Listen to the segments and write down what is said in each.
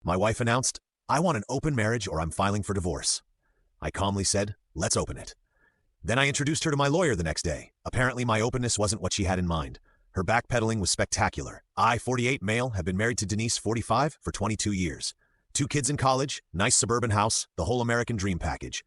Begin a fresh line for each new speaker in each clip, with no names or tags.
My wife announced, "I want an open marriage or I'm filing for divorce." I calmly said, "Let's open it." Then I introduced her to my lawyer the next day. Apparently my openness wasn't what she had in mind. Her backpedaling was spectacular. I, 48 male, have been married to Denise, 45, for 22 years. 2 kids in college, nice suburban house, the whole American dream package.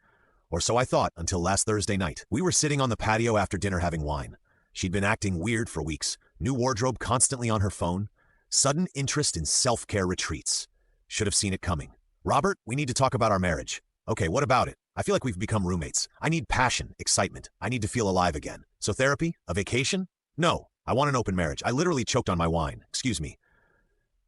Or so I thought until last Thursday night. We were sitting on the patio after dinner having wine. She'd been acting weird for weeks. New wardrobe constantly on her phone. Sudden interest in self-care retreats. Should have seen it coming. "Robert, we need to talk about our marriage." "Okay, what about it? I feel like we've become roommates. I need passion, excitement. I need to feel alive again." "So therapy? A vacation?" "No, I want an open marriage." I literally choked on my wine. "Excuse me.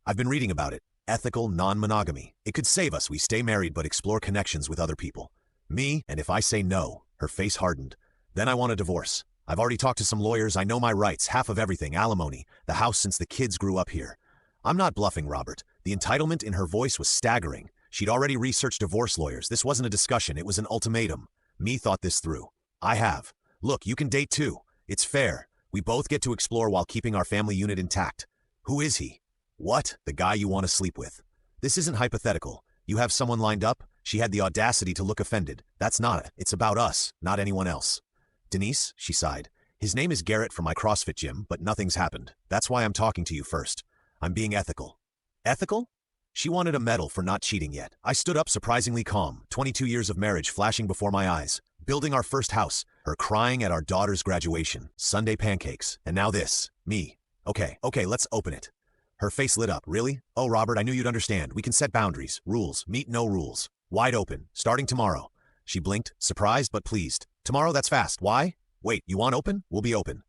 I've been reading about it. Ethical non-monogamy. It could save us. We stay married but explore connections with other people." "Me? And if I say no?" Her face hardened. "Then I want a divorce. I've already talked to some lawyers. I know my rights, half of everything, alimony, the house since the kids grew up here." I'm not bluffing, Robert. The entitlement in her voice was staggering. She'd already researched divorce lawyers. This wasn't a discussion, it was an ultimatum. Me thought this through. I have. "Look, you can date too. It's fair. We both get to explore while keeping our family unit intact." "Who is he?" "What? The guy you want to sleep with." "This isn't hypothetical. You have someone lined up?" She had the audacity to look offended. "That's not it. It's about us, not anyone else." "Denise," she sighed. "His name is Garrett from my CrossFit gym, but nothing's happened. That's why I'm talking to you first. I'm being ethical." "Ethical?" She wanted a medal for not cheating yet. I stood up surprisingly calm, 22 years of marriage flashing before my eyes. Building our first house, her crying at our daughter's graduation, Sunday pancakes, and now this. Me. Okay, let's open it." Her face lit up. "Really? Oh, Robert, I knew you'd understand. We can set boundaries, rules, meet no rules. Wide open, starting tomorrow." She blinked, surprised but pleased. "Tomorrow? That's fast. Why?" "Wait, you want open? We'll be open."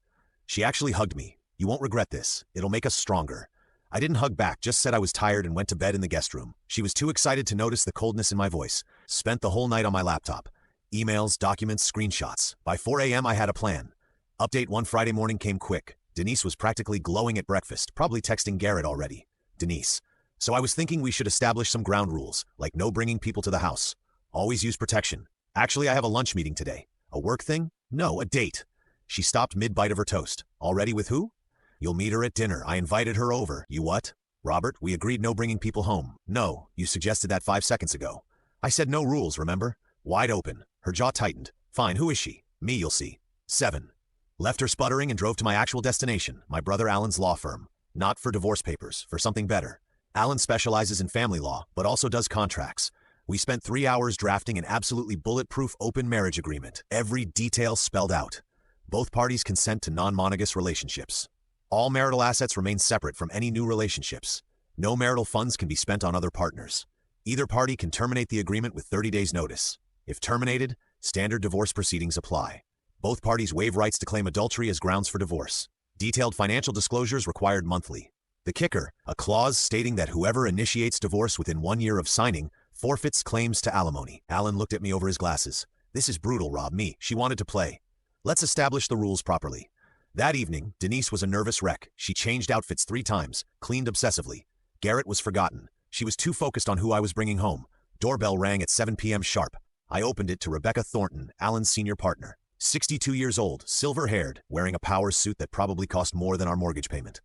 She actually hugged me. "You won't regret this. It'll make us stronger." I didn't hug back, just said I was tired and went to bed in the guest room. She was too excited to notice the coldness in my voice. Spent the whole night on my laptop. Emails, documents, screenshots. By 4 a.m. I had a plan. Update one Friday morning came quick. Denise was practically glowing at breakfast, probably texting Garrett already. Denise. "So I was thinking we should establish some ground rules, like no bringing people to the house. Always use protection. Actually, I have a lunch meeting today." "A work thing?" "No, a date." She stopped mid-bite of her toast. "Already with who?" "You'll meet her at dinner. I invited her over." "You what?" "Robert, we agreed no bringing people home." "No, you suggested that 5 seconds ago." "I said no rules, remember?" Wide open. Her jaw tightened. "Fine, who is she?" "Me, you'll see." 7. Left her sputtering and drove to my actual destination, my brother Alan's law firm. Not for divorce papers, for something better. Alan specializes in family law, but also does contracts. We spent 3 hours drafting an absolutely bulletproof open marriage agreement, every detail spelled out. Both parties consent to non-monogamous relationships. All marital assets remain separate from any new relationships. No marital funds can be spent on other partners. Either party can terminate the agreement with 30 days' notice. If terminated, standard divorce proceedings apply. Both parties waive rights to claim adultery as grounds for divorce. Detailed financial disclosures required monthly. The kicker, a clause stating that whoever initiates divorce within 1 year of signing forfeits claims to alimony. Alan looked at me over his glasses. "This is brutal, Rob." Me. She wanted to play. "Let's establish the rules properly." That evening, Denise was a nervous wreck. She changed outfits 3 times, cleaned obsessively. Garrett was forgotten. She was too focused on who I was bringing home. Doorbell rang at 7 p.m. sharp. I opened it to Rebecca Thornton, Alan's senior partner. 62 years old, silver-haired, wearing a power suit that probably cost more than our mortgage payment.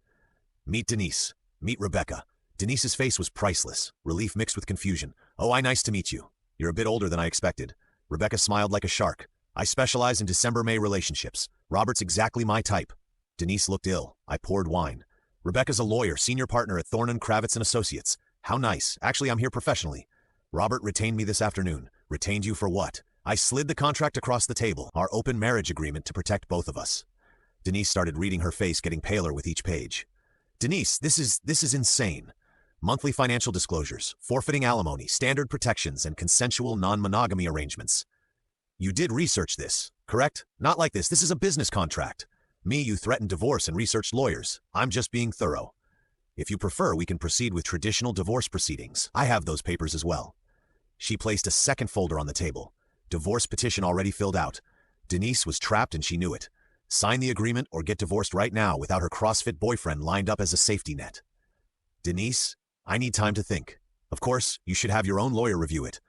"Meet Denise. Meet Rebecca." Denise's face was priceless, relief mixed with confusion. "Oh, nice to meet you. You're a bit older than I expected." Rebecca smiled like a shark. "I specialize in December-May relationships. Robert's exactly my type." Denise looked ill. I poured wine. "Rebecca's a lawyer, senior partner at Thornton Kravitz & Associates. How nice. Actually, I'm here professionally." "Robert retained me this afternoon." "Retained you for what?" I slid the contract across the table, our open marriage agreement to protect both of us. Denise started reading, her face getting paler with each page. "Denise, this is insane. Monthly financial disclosures, forfeiting alimony, standard protections, and consensual non-monogamy arrangements. You did research this, correct? Not like this. This is a business contract. Me, you threatened divorce and researched lawyers. I'm just being thorough. If you prefer, we can proceed with traditional divorce proceedings. I have those papers as well." She placed a second folder on the table. Divorce petition already filled out. Denise was trapped and she knew it. Sign the agreement or get divorced right now without her CrossFit boyfriend lined up as a safety net. "Denise, I need time to think. Of course, you should have your own lawyer review it.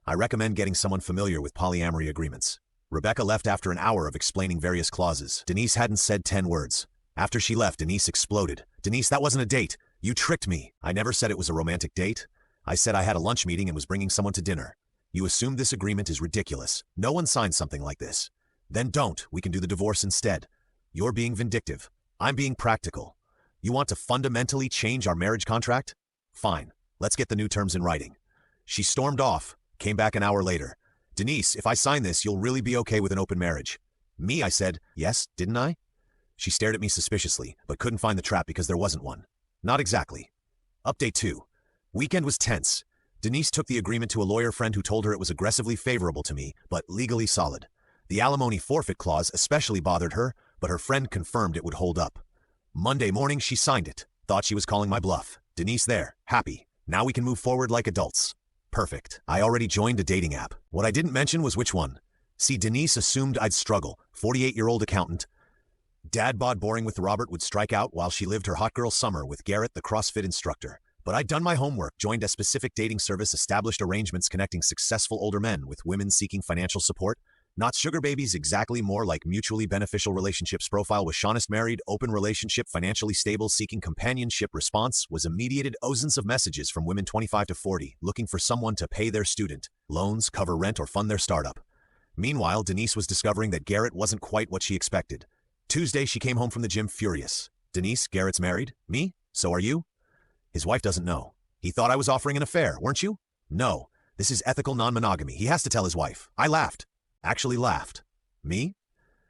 I recommend getting someone familiar with polyamory agreements." Rebecca left after an hour of explaining various clauses. Denise hadn't said 10 words. After she left, Denise exploded. "Denise, that wasn't a date. You tricked me. I never said it was a romantic date." I said I had a lunch meeting and was bringing someone to dinner. You assumed this agreement is ridiculous. No one signs something like this. Then don't. We can do the divorce instead. You're being vindictive. I'm being practical. You want to fundamentally change our marriage contract? Fine. Let's get the new terms in writing. She stormed off, came back an hour later. Denise, if I sign this, you'll really be okay with an open marriage. Me, I said, yes, didn't I? She stared at me suspiciously, but couldn't find the trap because there wasn't one. Not exactly. Update 2. Weekend was tense. Denise took the agreement to a lawyer friend who told her it was aggressively favorable to me, but legally solid. The alimony forfeit clause especially bothered her, but her friend confirmed it would hold up. Monday morning, she signed it. Thought she was calling my bluff. Denise there, happy. Now we can move forward like adults. Perfect. I already joined a dating app. What I didn't mention was which one. See, Denise assumed I'd struggle. 48-year-old accountant. Dad bod boring with Robert would strike out while she lived her hot girl summer with Garrett, the CrossFit instructor. But I'd done my homework, joined a specific dating service, established arrangements connecting successful older men with women seeking financial support. Not sugar babies exactly, more like mutually beneficial relationships. Profile was Shaunist, married, open relationship, financially stable, seeking companionship. Response was immediate dozens of messages from women 25 to 40, looking for someone to pay their student loans, cover rent, or fund their startup. Meanwhile, Denise was discovering that Garrett wasn't quite what she expected. Tuesday, she came home from the gym furious. Denise, Garrett's married? Me? So are you? His wife doesn't know. He thought I was offering an affair, weren't you? No. This is ethical non-monogamy. He has to tell his wife. I laughed. Actually laughed. Me?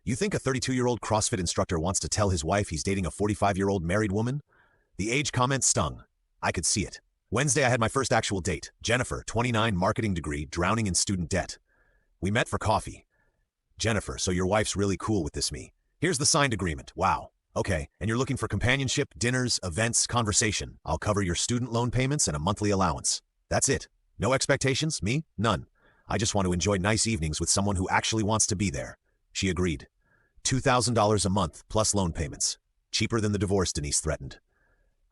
You think a 32-year-old CrossFit instructor wants to tell his wife he's dating a 45-year-old married woman? The age comment stung. I could see it. Wednesday, I had my first actual date. Jennifer, 29, marketing degree, drowning in student debt. We met for coffee. Jennifer, so your wife's really cool with this me. Here's the signed agreement. Wow. Okay, and you're looking for companionship, dinners, events, conversation. I'll cover your student loan payments and a monthly allowance. That's it. No expectations? Me? None. I just want to enjoy nice evenings with someone who actually wants to be there. She agreed. $2,000 a month plus loan payments. Cheaper than the divorce, Denise threatened.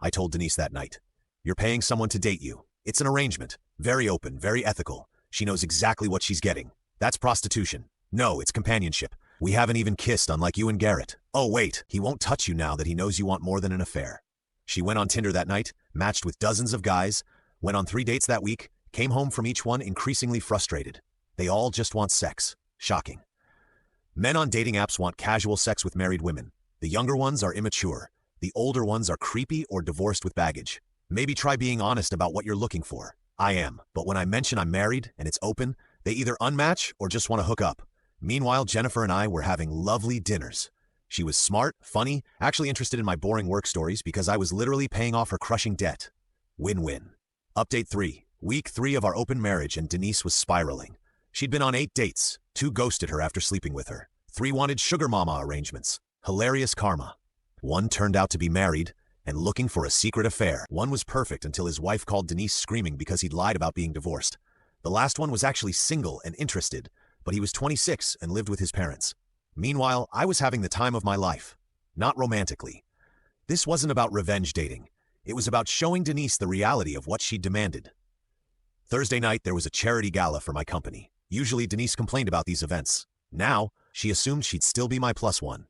I told Denise that night. You're paying someone to date you. It's an arrangement. Very open, very ethical. She knows exactly what she's getting. That's prostitution. No, it's companionship. We haven't even kissed, unlike you and Garrett. Oh wait, he won't touch you now that he knows you want more than an affair. She went on Tinder that night, matched with dozens of guys, went on 3 dates that week, came home from each one increasingly frustrated. They all just want sex. Shocking. Men on dating apps want casual sex with married women. The younger ones are immature. The older ones are creepy or divorced with baggage. Maybe try being honest about what you're looking for. I am, but when I mention I'm married and it's open, they either unmatch or just want to hook up. Meanwhile, Jennifer and I were having lovely dinners. She was smart, funny, actually interested in my boring work stories because I was literally paying off her crushing debt. Win-win. Update 3. Week 3 of our open marriage, and Denise was spiraling. She'd been on 8 dates. 2 ghosted her after sleeping with her. 3 wanted sugar mama arrangements. Hilarious karma. 1 turned out to be married and looking for a secret affair. 1 was perfect until his wife called Denise screaming because he'd lied about being divorced. The last one was actually single and interested, but he was 26 and lived with his parents. Meanwhile, I was having the time of my life. Not romantically. This wasn't about revenge dating. It was about showing Denise the reality of what she demanded. Thursday night, there was a charity gala for my company. Usually, Denise complained about these events. Now, she assumed she'd still be my +1.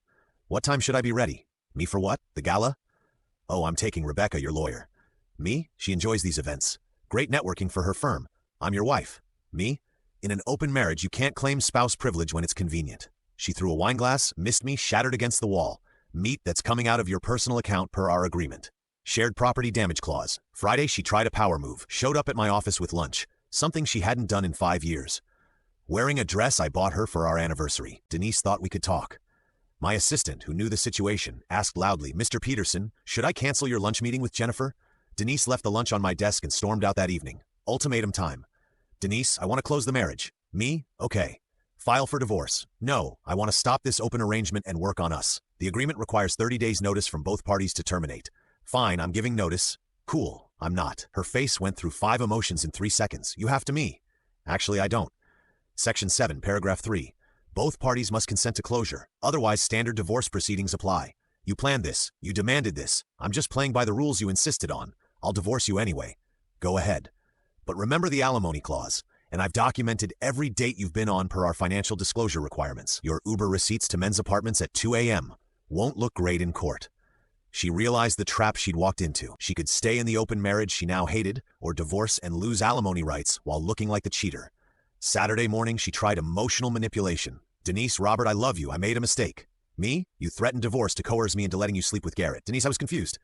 What time should I be ready? Me for what? The gala? Oh, I'm taking Rebecca, your lawyer. Me? She enjoys these events. Great networking for her firm. I'm your wife. Me? In an open marriage, you can't claim spouse privilege when it's convenient. She threw a wine glass, missed me, shattered against the wall. Meat that's coming out of your personal account per our agreement. Shared property damage clause. Friday, she tried a power move, showed up at my office with lunch, something she hadn't done in 5 years. Wearing a dress I bought her for our anniversary. Denise thought we could talk. My assistant, who knew the situation, asked loudly, Mr. Peterson, should I cancel your lunch meeting with Jennifer? Denise left the lunch on my desk and stormed out that evening. Ultimatum time. Denise, I want to close the marriage. Me? Okay. File for divorce. No, I want to stop this open arrangement and work on us. The agreement requires 30 days notice from both parties to terminate. Fine, I'm giving notice. Cool, I'm not. Her face went through 5 emotions in 3 seconds. You have to me. Actually, I don't. Section 7, paragraph 3. Both parties must consent to closure. Otherwise, standard divorce proceedings apply. You planned this. You demanded this. I'm just playing by the rules you insisted on. I'll divorce you anyway. Go ahead. But remember the alimony clause. And I've documented every date you've been on per our financial disclosure requirements. Your Uber receipts to men's apartments at 2 a.m. won't look great in court. She realized the trap she'd walked into. She could stay in the open marriage she now hated, or divorce and lose alimony rights while looking like the cheater. Saturday morning, she tried emotional manipulation. Denise, Robert, I love you. I made a mistake. Me? You threatened divorce to coerce me into letting you sleep with Garrett. Denise, I was confused.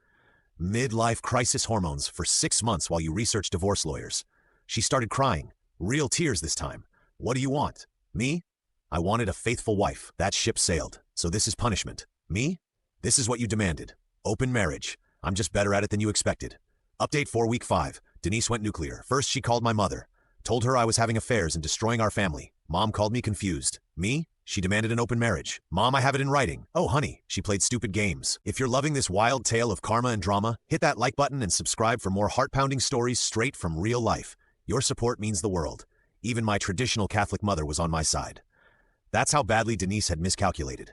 Midlife crisis hormones for 6 months while you researched divorce lawyers. She started crying. Real tears this time. What do you want? Me? I wanted a faithful wife. That ship sailed. So this is punishment. Me? This is what you demanded. Open marriage. I'm just better at it than you expected. Update for week 5. Denise went nuclear. First, she called my mother. Told her I was having affairs and destroying our family. Mom called me confused. Me? She demanded an open marriage. Mom, I have it in writing. Oh, honey, she played stupid games. If you're loving this wild tale of karma and drama, hit that like button and subscribe for more heart-pounding stories straight from real life. Your support means the world. Even my traditional Catholic mother was on my side. That's how badly Denise had miscalculated.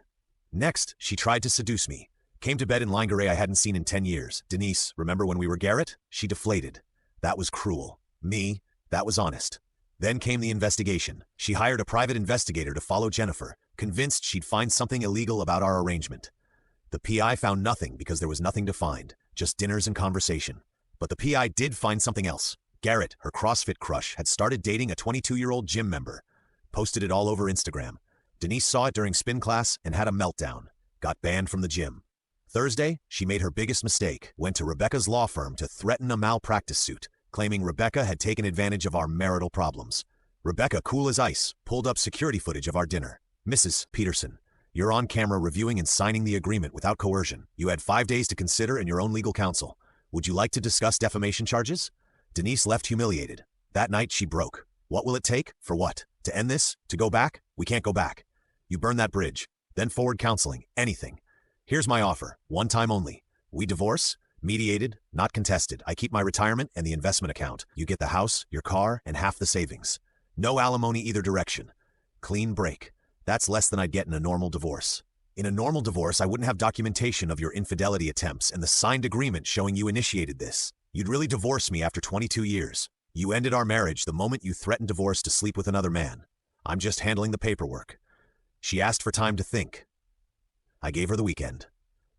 Next, she tried to seduce me. Came to bed in lingerie I hadn't seen in 10 years. Denise, remember when we were Garrett? She deflated. That was cruel. Me? That was honest. Then came the investigation. She hired a private investigator to follow Jennifer, convinced she'd find something illegal about our arrangement. The PI found nothing because there was nothing to find, just dinners and conversation. But the PI did find something else. Garrett, her CrossFit crush, had started dating a 22-year-old gym member. Posted it all over Instagram. Denise saw it during spin class and had a meltdown. Got banned from the gym. Thursday, she made her biggest mistake. Went to Rebecca's law firm to threaten a malpractice suit, claiming Rebecca had taken advantage of our marital problems. Rebecca, cool as ice, pulled up security footage of our dinner. Mrs. Peterson, you're on camera reviewing and signing the agreement without coercion. You had 5 days to consider in your own legal counsel. Would you like to discuss defamation charges? Denise left humiliated. That night, she broke. What will it take? For what? To end this? To go back? We can't go back. You burn that bridge. Then forward counseling. Anything. Here's my offer. One time only. We divorce? Mediated, not contested. I keep my retirement and the investment account. You get the house, your car, and half the savings. No alimony either direction. Clean break. That's less than I'd get in a normal divorce. In a normal divorce, I wouldn't have documentation of your infidelity attempts and the signed agreement showing you initiated this. You'd really divorce me after 22 years. You ended our marriage the moment you threatened divorce to sleep with another man. I'm just handling the paperwork. She asked for time to think. I gave her the weekend.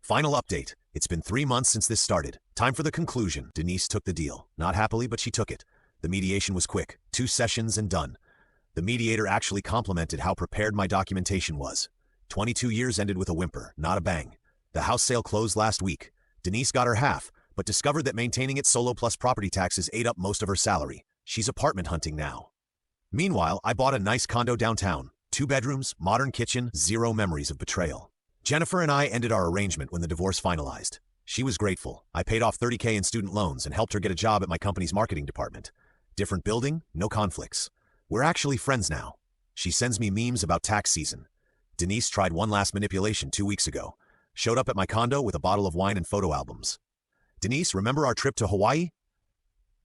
Final update. It's been 3 months since this started. Time for the conclusion. Denise took the deal. Not happily, but she took it. The mediation was quick. 2 sessions and done. The mediator actually complimented how prepared my documentation was. 22 years ended with a whimper, not a bang. The house sale closed last week. Denise got her half, but discovered that maintaining it solo plus property taxes ate up most of her salary. She's apartment hunting now. Meanwhile, I bought a nice condo downtown. 2 bedrooms, modern kitchen, 0 memories of betrayal. Jennifer and I ended our arrangement when the divorce finalized. She was grateful. I paid off $30,000 in student loans and helped her get a job at my company's marketing department. Different building, no conflicts. We're actually friends now. She sends me memes about tax season. Denise tried one last manipulation 2 weeks ago. Showed up at my condo with a bottle of wine and photo albums. Denise, remember our trip to Hawaii?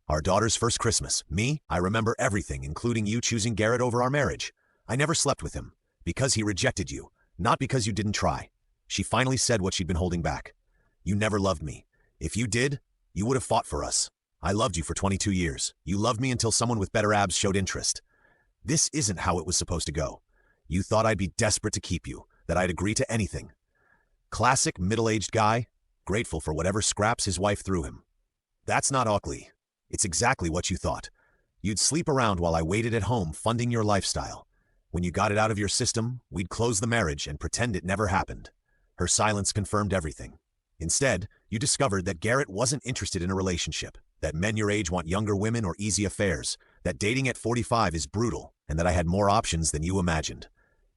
Our daughter's first Christmas. Me, I remember everything, including you choosing Garrett over our marriage. I never slept with him. Because he rejected you. Not because you didn't try. She finally said what she'd been holding back. You never loved me. If you did, you would have fought for us. I loved you for 22 years. You loved me until someone with better abs showed interest. This isn't how it was supposed to go. You thought I'd be desperate to keep you, that I'd agree to anything. Classic middle-aged guy, grateful for whatever scraps his wife threw him. That's not Qley. It's exactly what you thought. You'd sleep around while I waited at home funding your lifestyle. When you got it out of your system, we'd close the marriage and pretend it never happened. Her silence confirmed everything. Instead, you discovered that Garrett wasn't interested in a relationship, that men your age want younger women or easy affairs, that dating at 45 is brutal, and that I had more options than you imagined.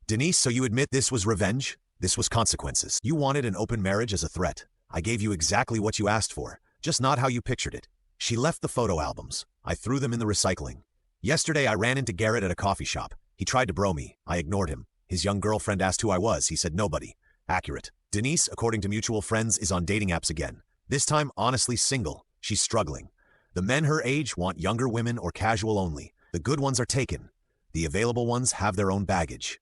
Denise, so you admit this was revenge? This was consequences. You wanted an open marriage as a threat. I gave you exactly what you asked for, just not how you pictured it. She left the photo albums. I threw them in the recycling. Yesterday, I ran into Garrett at a coffee shop. He tried to bro me. I ignored him. His young girlfriend asked who I was. He said nobody. Accurate. Denise, according to mutual friends, is on dating apps again. This time, honestly single. She's struggling. The men her age want younger women or casual only. The good ones are taken. The available ones have their own baggage.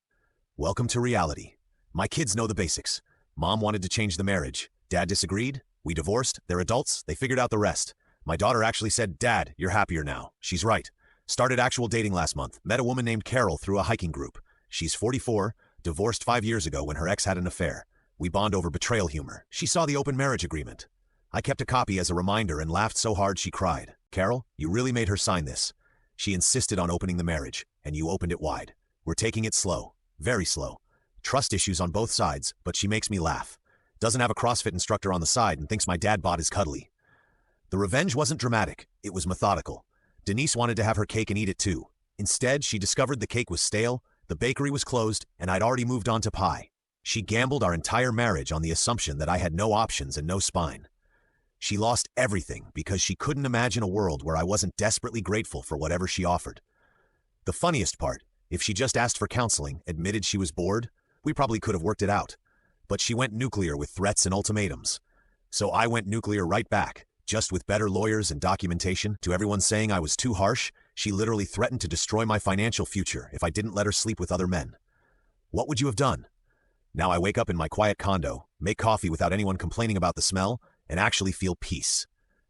Welcome to reality. My kids know the basics. Mom wanted to change the marriage. Dad disagreed. We divorced. They're adults. They figured out the rest. My daughter actually said, Dad, you're happier now. She's right. Started actual dating last month. Met a woman named Carol through a hiking group. She's 44, divorced 5 years ago when her ex had an affair. We bond over betrayal humor. She saw the open marriage agreement. I kept a copy as a reminder and laughed so hard she cried. Carol, you really made her sign this. She insisted on opening the marriage, and you opened it wide. We're taking it slow. Very slow. Trust issues on both sides, but she makes me laugh. Doesn't have a CrossFit instructor on the side and thinks my dad bought his Qley. The revenge wasn't dramatic. It was methodical. Denise wanted to have her cake and eat it too. Instead, she discovered the cake was stale, the bakery was closed, and I'd already moved on to pie. She gambled our entire marriage on the assumption that I had no options and no spine. She lost everything because she couldn't imagine a world where I wasn't desperately grateful for whatever she offered. The funniest part, if she just asked for counseling, admitted she was bored, we probably could have worked it out. But she went nuclear with threats and ultimatums. So I went nuclear right back, just with better lawyers and documentation. To everyone saying I was too harsh, she literally threatened to destroy my financial future if I didn't let her sleep with other men. What would you have done? Now I wake up in my quiet condo, make coffee without anyone complaining about the smell, and actually feel peace.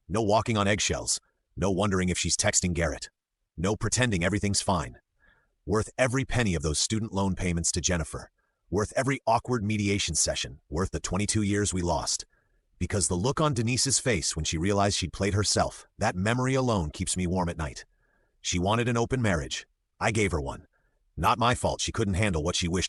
No walking on eggshells. No wondering if she's texting Garrett. No pretending everything's fine. Worth every penny of those student loan payments to Jennifer. Worth every awkward mediation session. Worth the 22 years we lost. Because the look on Denise's face when she realized she'd played herself, that memory alone keeps me warm at night. She wanted an open marriage. I gave her one. Not my fault she couldn't handle what she wished